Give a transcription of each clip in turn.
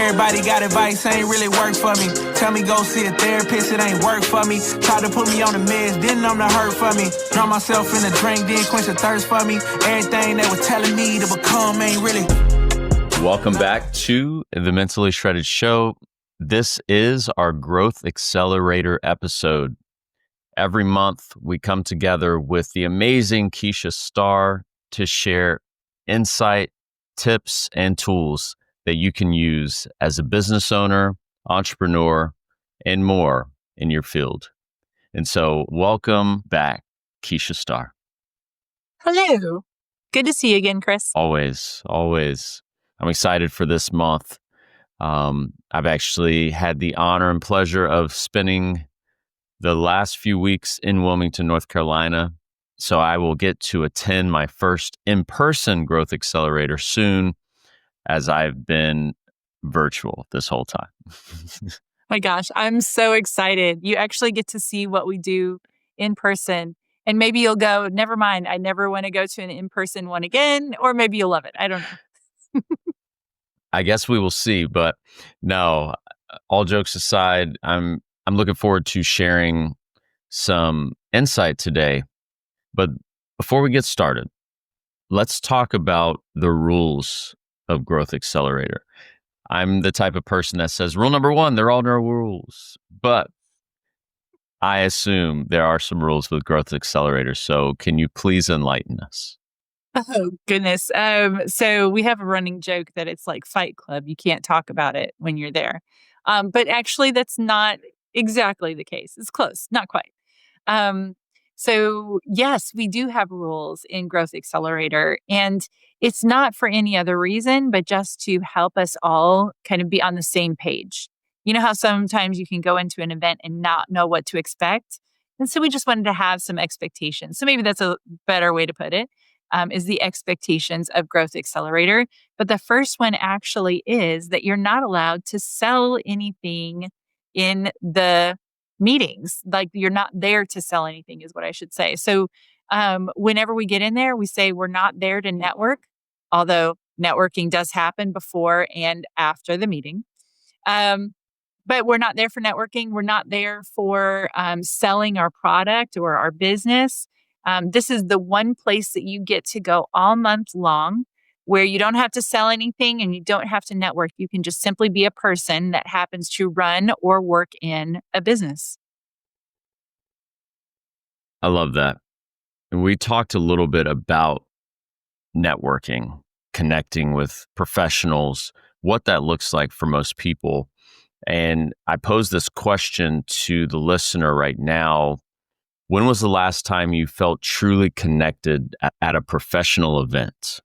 Everybody got advice, ain't really work for me. Tell me go see a therapist, it ain't work for me. Tried to put me on the meds, didn't numb the hurt for me. Drown myself in a drink, didn't quench the thirst for me. Everything they was telling me to become ain't really. Welcome back to the Mentally Shredded Show. This is our Growth Accelerator episode. Every month, we come together with the amazing Keesha Starr to share insight, tips, and tools that you can use as a business owner, entrepreneur, and more in your field. And so, welcome back, Keesha Starr. Hello. Good to see you again, Chris. Always. I'm excited for this month. I've actually had the honor and pleasure of spending the last few weeks in Wilmington, North Carolina. So I will get to attend my first in-person Growth Accelerator soon, as I've been virtual this whole time. My gosh, I'm so excited. You actually get to see what we do in person. And maybe you'll go, never mind, I never want to go to an in-person one again. Or maybe you'll love it. I don't know. I guess we will see. But no, all jokes aside, I'm looking forward to sharing some insight today. But before we get started, let's talk about the rules of Growth Accelerator. I'm the type of person that says, rule number one, there are no rules. But I assume there are some rules with Growth Accelerator. So can you please enlighten us? Oh, goodness. So we have a running joke that it's like Fight Club. You can't talk about it when you're there. But actually, that's not exactly the case. It's close, not quite. So yes, we do have rules in Growth Accelerator, and it's not for any other reason, but just to help us all kind of be on the same page. You know how sometimes you can go into an event and not know what to expect? And so we just wanted to have some expectations. So maybe that's a better way to put it, is the expectations of Growth Accelerator. But the first one actually is that you're not allowed to sell anything in the meetings. Like you're not there to sell anything is what I should say. So whenever we get in there, we say we're not there to network, although networking does happen before and after the meeting. But we're not there for networking. We're not there for selling our product or our business. This is the one place that you get to go all month long where you don't have to sell anything and you don't have to network. You can just simply be a person that happens to run or work in a business. I love that. And we talked a little bit about networking, connecting with professionals, what that looks like for most people. And I pose this question to the listener right now. When was the last time you felt truly connected at a professional event?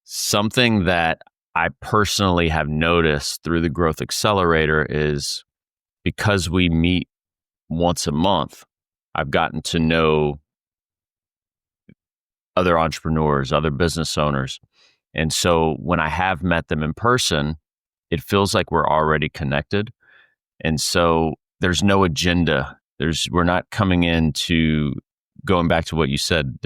Something that I personally have noticed through the Growth Accelerator is because we meet once a month, I've gotten to know other entrepreneurs, other business owners. And so when I have met them in person, it feels like we're already connected. And so there's no agenda. We're not coming in to, going back to what you said,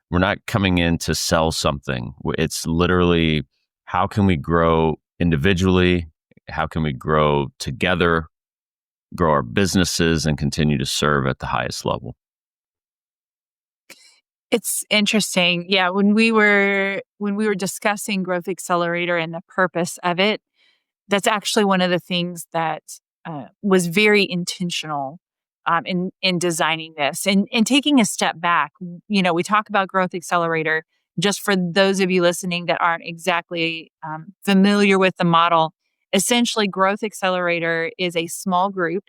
we're not coming in to sell something. It's literally, how can we grow individually? How can we grow together, grow our businesses, and continue to serve at the highest level? It's interesting. Yeah, when we were discussing Growth Accelerator and the purpose of it, that's actually one of the things that was very intentional in designing this and taking a step back. You know, we talk about Growth Accelerator. Just for those of you listening that aren't exactly familiar with the model, essentially Growth Accelerator is a small group.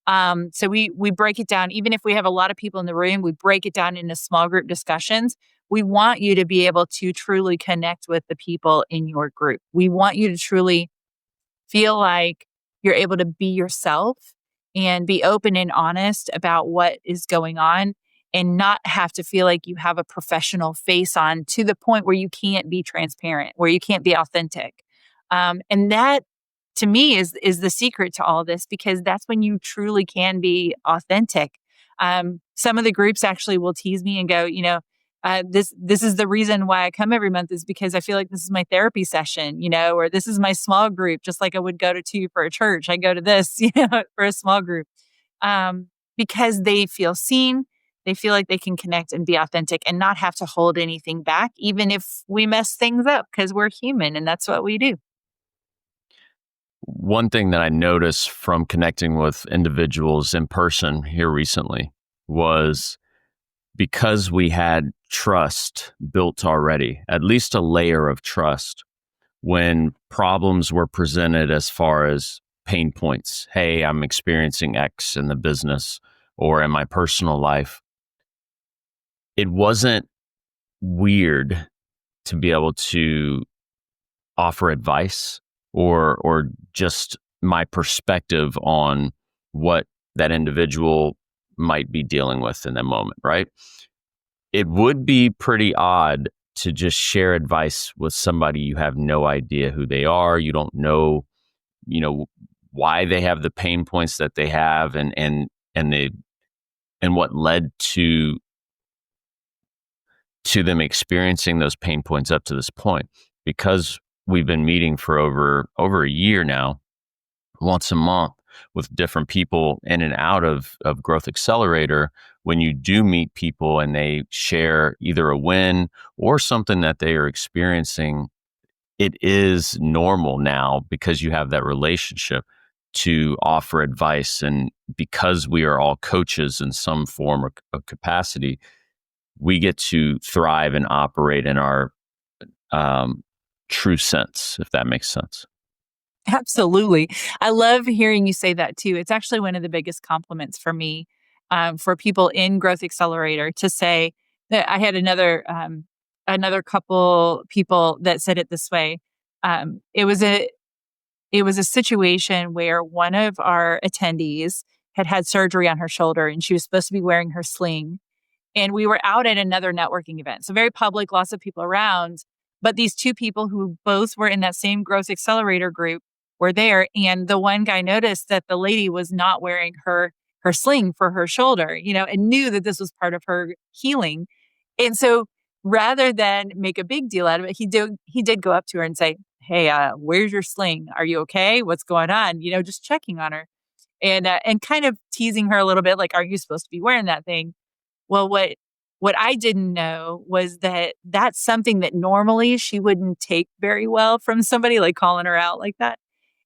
So we break it down. Even if we have a lot of people in the room, we break it down into small group discussions. We want you to be able to truly connect with the people in your group. We want you to truly feel like you're able to be yourself and be open and honest about what is going on and not have to feel like you have a professional face on to the point where you can't be transparent, where you can't be authentic. And that, to me, is the secret to all this, because that's when you truly can be authentic. Some of the groups actually will tease me and go, this is the reason why I come every month is because I feel like this is my therapy session, or this is my small group, just like I would go to two for a church. I go to this, for a small group, um, because they feel seen. They feel like they can connect and be authentic and not have to hold anything back, even if we mess things up, because we're human and that's what we do. One thing that I noticed from connecting with individuals in person here recently was because we had trust built already, at least a layer of trust, when problems were presented as far as pain points. Hey, I'm experiencing X in the business or in my personal life. It wasn't weird to be able to offer advice or just my perspective on what that individual might be dealing with in that moment, right? It would be pretty odd to just share advice with somebody you have no idea who they are. You don't know, you know, why they have the pain points that they have and they and what led to them experiencing those pain points up to this point. Because we've been meeting for over a year now, once a month with different people in and out of Growth Accelerator. When you do meet people and they share either a win or something that they are experiencing, it is normal now because you have that relationship to offer advice. And because we are all coaches in some form of capacity, we get to thrive and operate in our true sense, if that makes sense. Absolutely. I love hearing you say that too. It's actually one of the biggest compliments for me, for people in Growth Accelerator to say that. I had another couple people that said it this way. Um, it was a it was a situation where one of our attendees had surgery on her shoulder and she was supposed to be wearing her sling. And we were out at another networking event. So very public, lots of people around. But these two people who both were in that same Growth Accelerator group were there. And the one guy noticed that the lady was not wearing her sling for her shoulder, and knew that this was part of her healing. And so rather than make a big deal out of it, he did go up to her and say, "Hey, where's your sling? Are you okay? What's going on?" Just checking on her and kind of teasing her a little bit, like, "Are you supposed to be wearing that thing?" Well, what I didn't know was that that's something that normally she wouldn't take very well from somebody, like, calling her out like that.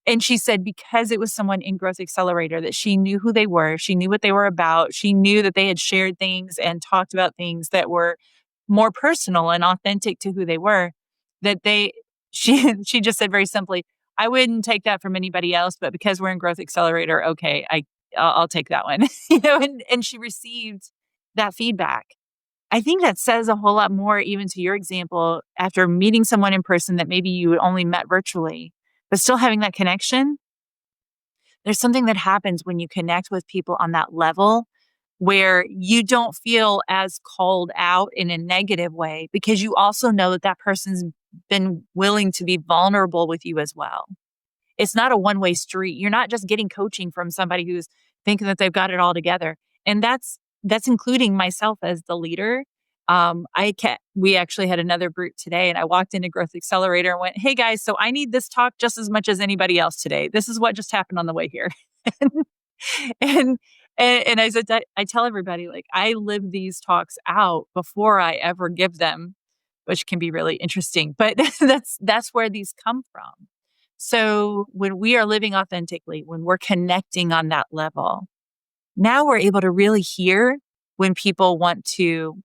And she said because it was someone in Growth Accelerator that she knew who they were, she knew what they were about, she knew that they had shared things and talked about things that were more personal and authentic to who they were, that they she just said very simply, "I wouldn't take that from anybody else, but because we're in Growth Accelerator, okay, I'll take that one." And she received that feedback. I think that says a whole lot more, even to your example, after meeting someone in person that maybe you only met virtually, but still having that connection. There's something that happens when you connect with people on that level where you don't feel as called out in a negative way because you also know that that person's been willing to be vulnerable with you as well. It's not a one-way street. You're not just getting coaching from somebody who's thinking that they've got it all together. And that's including myself as the leader. We actually had another group today and I walked into Growth Accelerator and went, "Hey guys, so I need this talk just as much as anybody else today. This is what just happened on the way here." and, and I said, I tell everybody, like, I live these talks out before I ever give them, which can be really interesting, but that's where these come from. So when we are living authentically, when we're connecting on that level, now we're able to really hear when people want to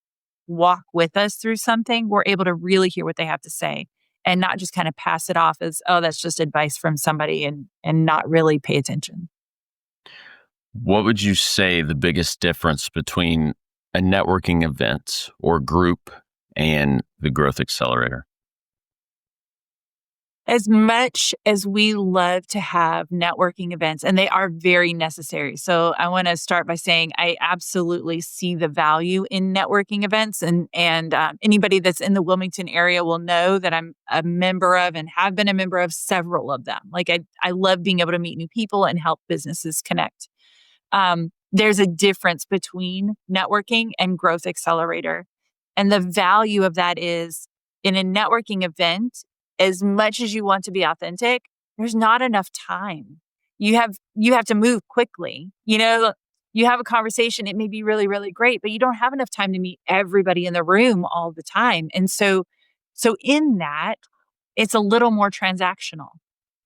walk with us through something. We're able to really hear what they have to say and not just kind of pass it off as, "Oh, that's just advice from somebody," and not really pay attention. What would you say the biggest difference between a networking event or group and the Growth Accelerator? As much as we love to have networking events, and they are very necessary. So I want to start by saying I absolutely see the value in networking events, and anybody that's in the Wilmington area will know that I'm a member of and have been a member of several of them. Like I love being able to meet new people and help businesses connect. There's a difference between networking and Growth Accelerator. And the value of that is in a networking event, as much as you want to be authentic, there's not enough time. You have to move quickly. You have a conversation, it may be really, really great, but you don't have enough time to meet everybody in the room all the time. And so in that, it's a little more transactional.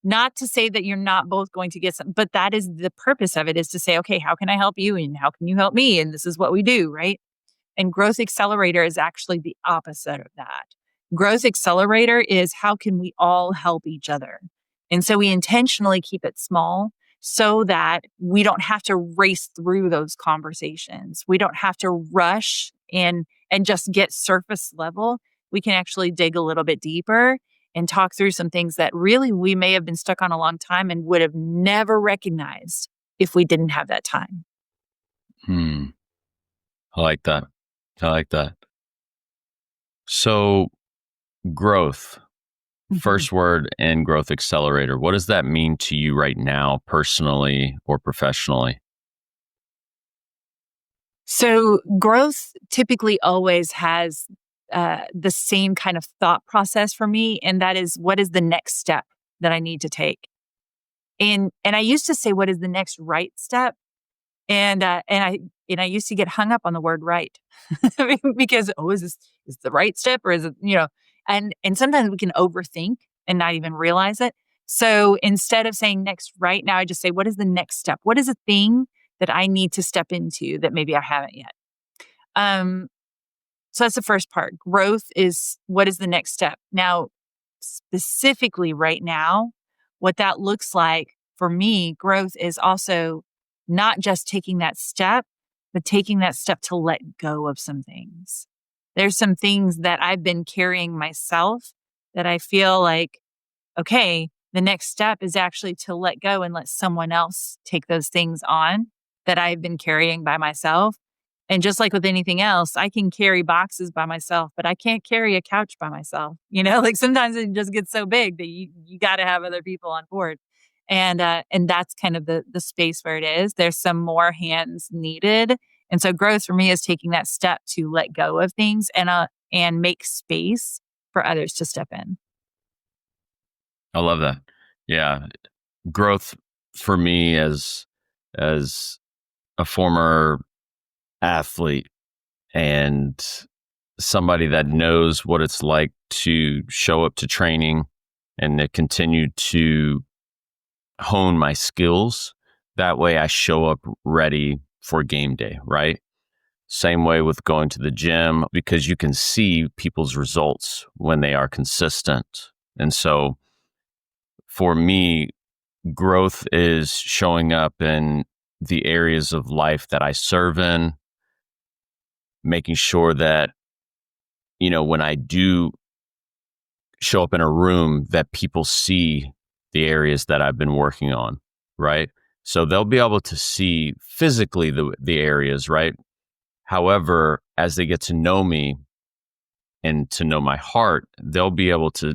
Not to say that you're not both going to get some, but that is the purpose of it, is to say, okay, how can I help you? And how can you help me? And this is what we do, right? And Growth Accelerator is actually the opposite of that. Growth Accelerator is how can we all help each other? And so we intentionally keep it small so that we don't have to race through those conversations. We don't have to rush and just get surface level. We can actually dig a little bit deeper and talk through some things that really we may have been stuck on a long time and would have never recognized if we didn't have that time. I like that. I like that. So growth, first word in Growth Accelerator. What does that mean to you right now, personally or professionally? So growth typically always has the same kind of thought process for me, and that is, what is the next step that I need to take? And I used to say, what is the next right step? And I used to get hung up on the word right because, is the right step, or is it, and sometimes we can overthink and not even realize it. So instead of saying next right now, I just say, what is the next step? What is a thing that I need to step into that maybe I haven't yet? So that's the first part. Growth is, what is the next step? Now, specifically right now, what that looks like for me, growth is also not just taking that step, but taking that step to let go of some things. There's some things that I've been carrying myself that I feel like, okay, the next step is actually to let go and let someone else take those things on that I've been carrying by myself. And just like with anything else, I can carry boxes by myself, but I can't carry a couch by myself. Like sometimes it just gets so big that you got to have other people on board. And that's kind of the space where it is. There's some more hands needed. And so growth for me is taking that step to let go of things and make space for others to step in. I love that. Yeah. Growth for me as a former athlete and somebody that knows what it's like to show up to training and to continue to hone my skills. That way I show up ready for game day, right? Same way with going to the gym, because you can see people's results when they are consistent. And so for me, growth is showing up in the areas of life that I serve in, making sure that, when I do show up in a room, that people see the areas that I've been working on, right? So they'll be able to see physically the areas, right? However, as they get to know me and to know my heart, they'll be able to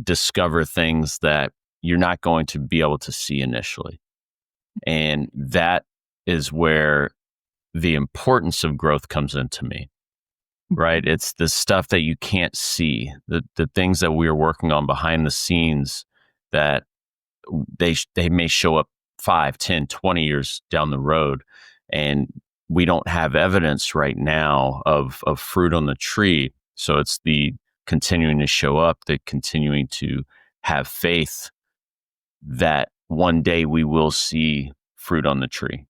discover things that you're not going to be able to see initially. And that is where the importance of growth comes into me, right? It's the stuff that you can't see, the things that we are working on behind the scenes that they may show up 5, 10, 20 years down the road. And we don't have evidence right now of fruit on the tree. So it's the continuing to show up, the continuing to have faith that one day we will see fruit on the tree.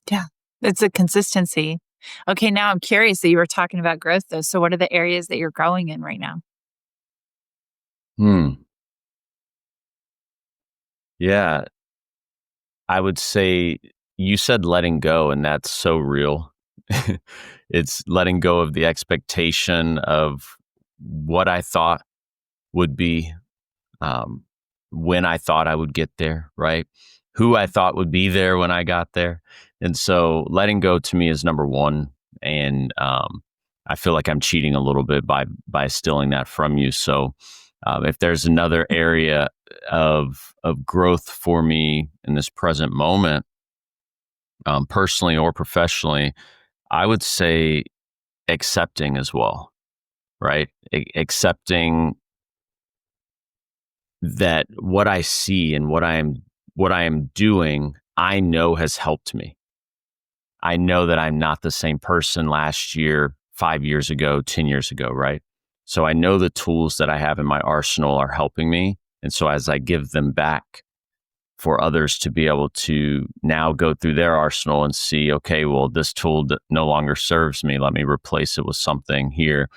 Yeah, it's a consistency. Okay, now I'm curious that you were talking about growth though. So what are the areas that you're growing in right now? Yeah, I would say you said letting go, and that's so real. It's letting go of the expectation of what I thought would be, when I thought I would get there, right? Who I thought would be there when I got there. And so letting go to me is number one. And I feel like I'm cheating a little bit by stealing that from you. So if there's another area of growth for me in this present moment, personally or professionally, I would say accepting as well, right? Accepting that what I see and what I am doing, I know has helped me. I know that I'm not the same person last year, 5 years ago, 10 years ago, right? So I know the tools that I have in my arsenal are helping me. And so as I give them back for others to be able to now go through their arsenal and see, okay, well, this tool no longer serves me. Let me replace it with something here.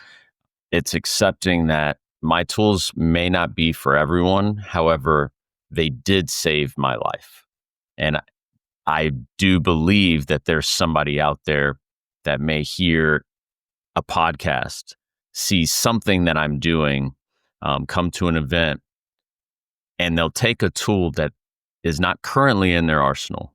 It's accepting that my tools may not be for everyone. However, they did save my life. And I do believe that there's somebody out there that may hear a podcast, see something that I'm doing, come to an event, and they'll take a tool that is not currently in their arsenal.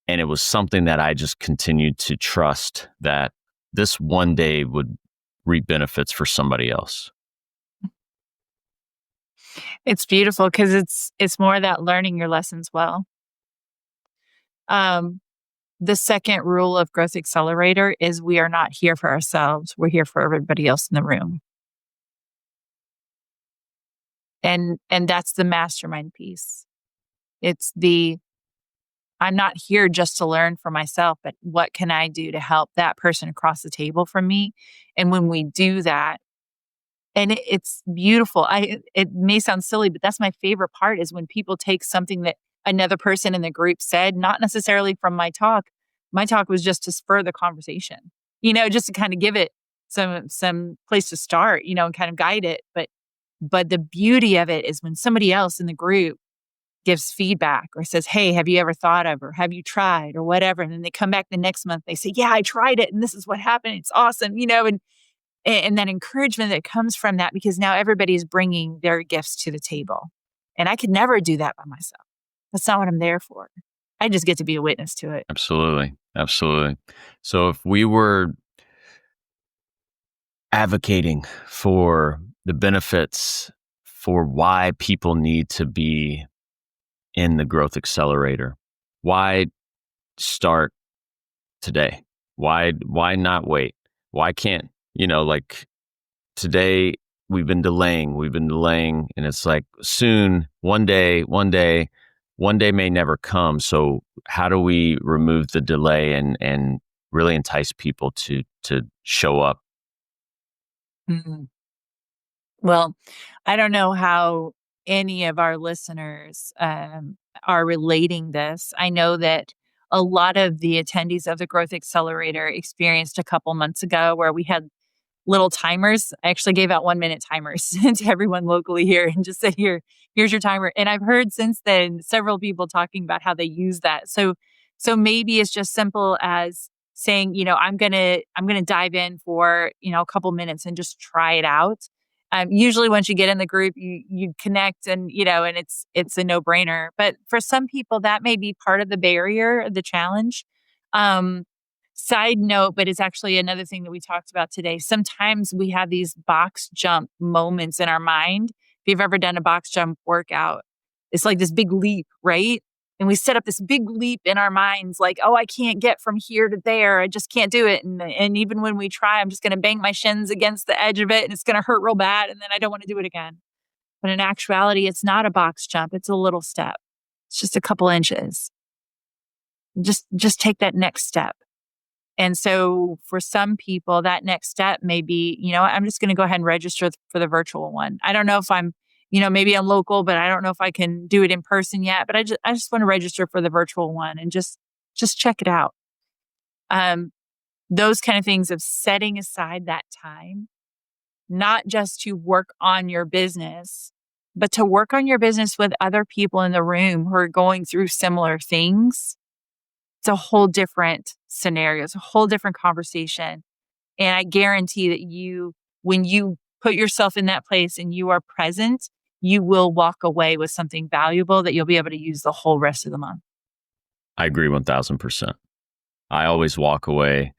And it was something that I just continued to trust that this one day would reap benefits for somebody else. It's beautiful because it's more that learning your lessons well. Um, the second rule of Growth Accelerator is we are not here for ourselves. We're here for everybody else in the room. And that's the mastermind piece. It's I'm not here just to learn for myself, but what can I do to help that person across the table from me? And when we do that, and it's beautiful. It may sound silly, but that's my favorite part is when people take something that another person in the group said, not necessarily from my talk. My talk was just to spur the conversation, just to kind of give it some place to start, and kind of guide it. But the beauty of it is when somebody else in the group gives feedback or says, "Hey, have you ever thought of, or have you tried, or whatever?" And then they come back the next month, they say, "Yeah, I tried it. And this is what happened. It's awesome." And that encouragement that comes from that, because now everybody's bringing their gifts to the table. And I could never do that by myself. That's not what I'm there for. I just get to be a witness to it. Absolutely. Absolutely. So if we were advocating for the benefits for why people need to be in the Growth Accelerator, why start today? Why not wait? Why can't, like today we've been delaying, and it's like soon, one day may never come. So how do we remove the delay and really entice people to show up? Mhm. Well, I don't know how any of our listeners are relating this. I know that a lot of the attendees of the Growth Accelerator experienced a couple months ago where we had little timers. I actually gave out 1-minute timers to everyone locally here and just said, here's your timer. And I've heard since then several people talking about how they use that. So maybe it's just simple as saying, I'm gonna dive in for, a couple minutes and just try it out. Usually once you get in the group, you connect and it's a no brainer. But for some people that may be part of the barrier, the challenge. Um, Side note, but it's actually another thing that we talked about today. Sometimes we have these box jump moments in our mind. If you've ever done a box jump workout, it's like this big leap, right? And we set up this big leap in our minds, like, oh, I can't get from here to there. I just can't do it. And even when we try, I'm just going to bang my shins against the edge of it and it's going to hurt real bad. And then I don't want to do it again. But in actuality, it's not a box jump. It's a little step. It's just a couple inches. Just take that next step. And so for some people, that next step may be, I'm just going to go ahead and register for the virtual one. I don't know if I'm, maybe I'm local, but I don't know if I can do it in person yet. But I just want to register for the virtual one and just check it out. Those kind of things of setting aside that time, not just to work on your business, but to work on your business with other people in the room who are going through similar things. It's a whole different scenario. It's a whole different conversation. And I guarantee that when you put yourself in that place and you are present, you will walk away with something valuable that you'll be able to use the whole rest of the month. I agree 1000%. I always walk away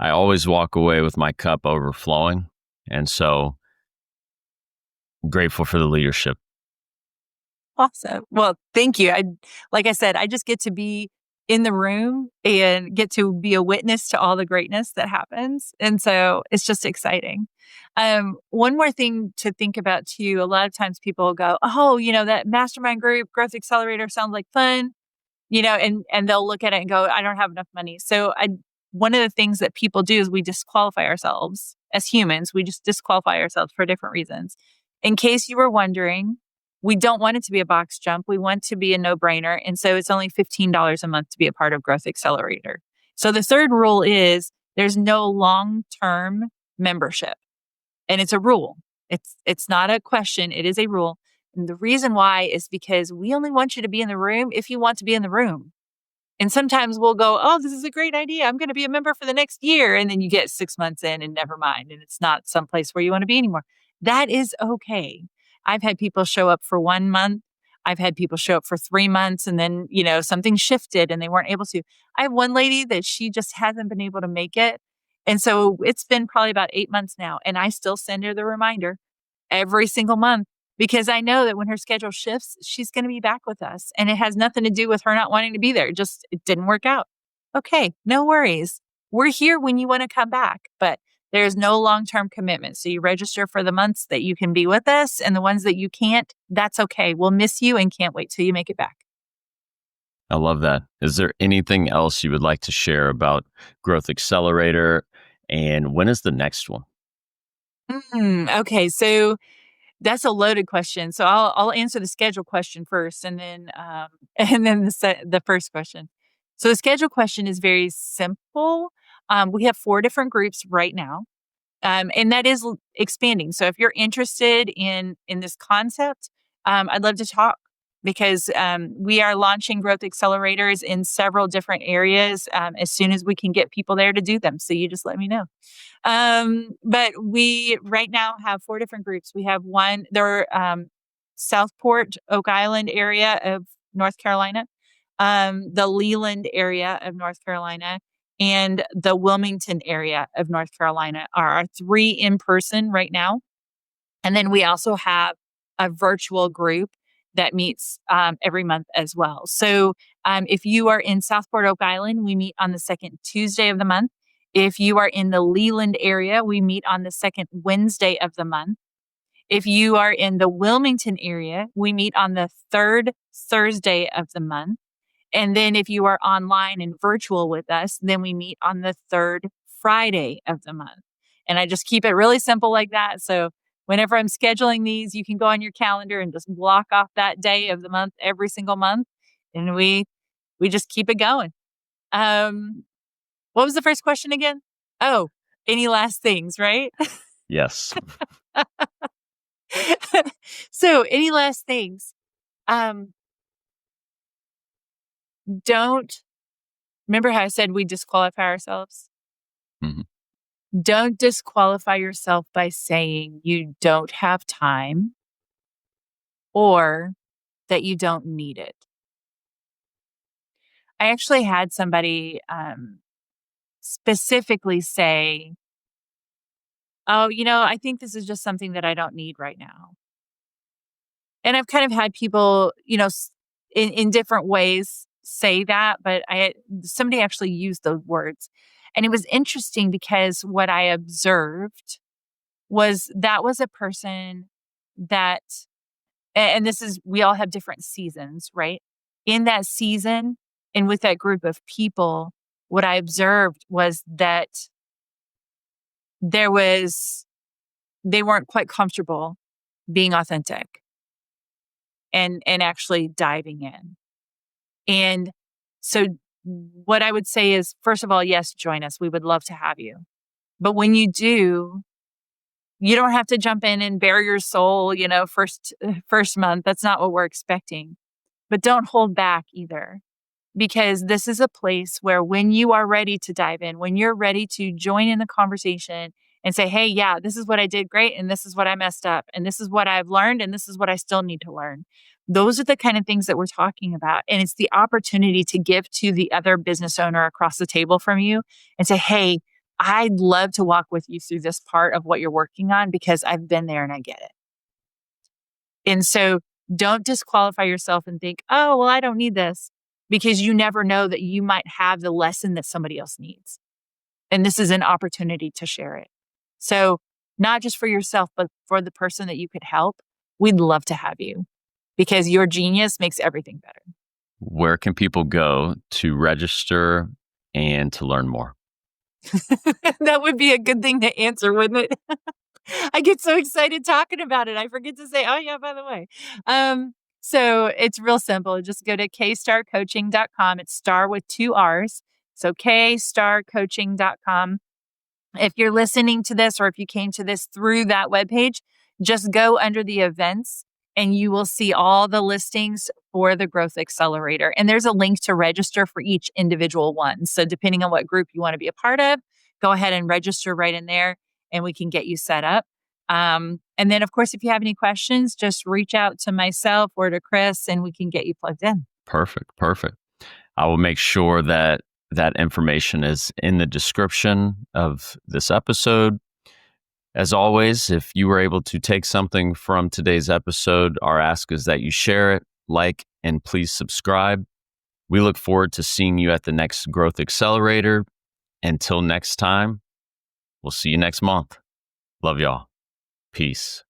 with my cup overflowing. And so grateful for the leadership. Awesome. Well, thank you. Like I said, I just get to be in the room and get to be a witness to all the greatness that happens. And so it's just exciting. One more thing to think about too, a lot of times people go, oh, that mastermind group, Growth Accelerator sounds like fun, and they'll look at it and go, I don't have enough money. So one of the things that people do is we disqualify ourselves as humans. We just disqualify ourselves for different reasons. In case you were wondering, we don't want it to be a box jump. We want to be a no-brainer. And so it's only $15 a month to be a part of Growth Accelerator. So the third rule is there's no long-term membership. And it's a rule. It's not a question. It is a rule. And the reason why is because we only want you to be in the room if you want to be in the room. And sometimes we'll go, oh, this is a great idea. I'm going to be a member for the next year. And then you get 6 months in and never mind. And it's not someplace where you want to be anymore. That is okay. I've had people show up for 1 month. I've had people show up for 3 months and then, something shifted and they weren't able to. I have one lady that she just hasn't been able to make it. And so it's been probably about 8 months now. And I still send her the reminder every single month because I know that when her schedule shifts, she's going to be back with us. And it has nothing to do with her not wanting to be there. Just it didn't work out. Okay, no worries. We're here when you want to come back, but there's no long-term commitment. So you register for the months that you can be with us and the ones that you can't, that's okay. We'll miss you and can't wait till you make it back. I love that. Is there anything else you would like to share about Growth Accelerator? And when is the next one? Okay, so that's a loaded question. So I'll answer the schedule question first, and then the first question. So the schedule question is very simple. We have 4 different groups right now, and that is expanding. So if you're interested in this concept, I'd love to talk because we are launching growth accelerators in several different areas as soon as we can get people there to do them. So you just let me know. But we right now have 4 different groups. We have one, they're Southport, Oak Island area of North Carolina, the Leland area of North Carolina, and the Wilmington area of North Carolina are our 3 in person right now. And then we also have a virtual group that meets every month as well. So if you are in Southport, Oak Island, we meet on the second Tuesday of the month. If you are in the Leland area, we meet on the second Wednesday of the month. If you are in the Wilmington area, we meet on the third Thursday of the month. And then if you are online and virtual with us, then we meet on the third Friday of the month. And I just keep it really simple like that. So whenever I'm scheduling these, you can go on your calendar and just block off that day of the month every single month. And we just keep it going. What was the first question again? Oh, any last things, right? Yes. So any last things? Don't remember how I said we disqualify ourselves? Mhm. Don't disqualify yourself by saying you don't have time or that you don't need it. I actually had somebody specifically say, oh, I think this is just something that I don't need right now. And I've kind of had people, in different ways say that, but somebody actually used those words. And it was interesting because what I observed was that was a person that, and this is, we all have different seasons, right? In that season and with that group of people, what I observed was that they weren't quite comfortable being authentic and actually diving in. And so what I would say is, first of all, yes, join us. We would love to have you. But when you do, you don't have to jump in and bare your soul, first month. That's not what we're expecting. But don't hold back either. Because this is a place where when you are ready to dive in, when you're ready to join in the conversation and say, hey, yeah, this is what I did great. And this is what I messed up. And this is what I've learned. And this is what I still need to learn. Those are the kind of things that we're talking about. And it's the opportunity to give to the other business owner across the table from you and say, hey, I'd love to walk with you through this part of what you're working on because I've been there and I get it. And so don't disqualify yourself and think, oh, well, I don't need this. because you never know that you might have the lesson that somebody else needs. And this is an opportunity to share it. So not just for yourself, but for the person that you could help, we'd love to have you because your genius makes everything better. Where can people go to register and to learn more? That would be a good thing to answer, wouldn't it? I get so excited talking about it. I forget to say, oh yeah, by the way. So it's real simple. Just go to kstarcoaching.com. It's star with 2 R's. So kstarcoaching.com. If you're listening to this or if you came to this through that webpage, just go under the events and you will see all the listings for the Growth Accelerator. And there's a link to register for each individual one. So depending on what group you want to be a part of, go ahead and register right in there and we can get you set up. And then, of course, if you have any questions, just reach out to myself or to Chris and we can get you plugged in. Perfect. I will make sure that information is in the description of this episode. As always, if you were able to take something from today's episode, our ask is that you share it, like, and please subscribe. We look forward to seeing you at the next Growth Accelerator. Until next time, we'll see you next month. Love y'all. Peace.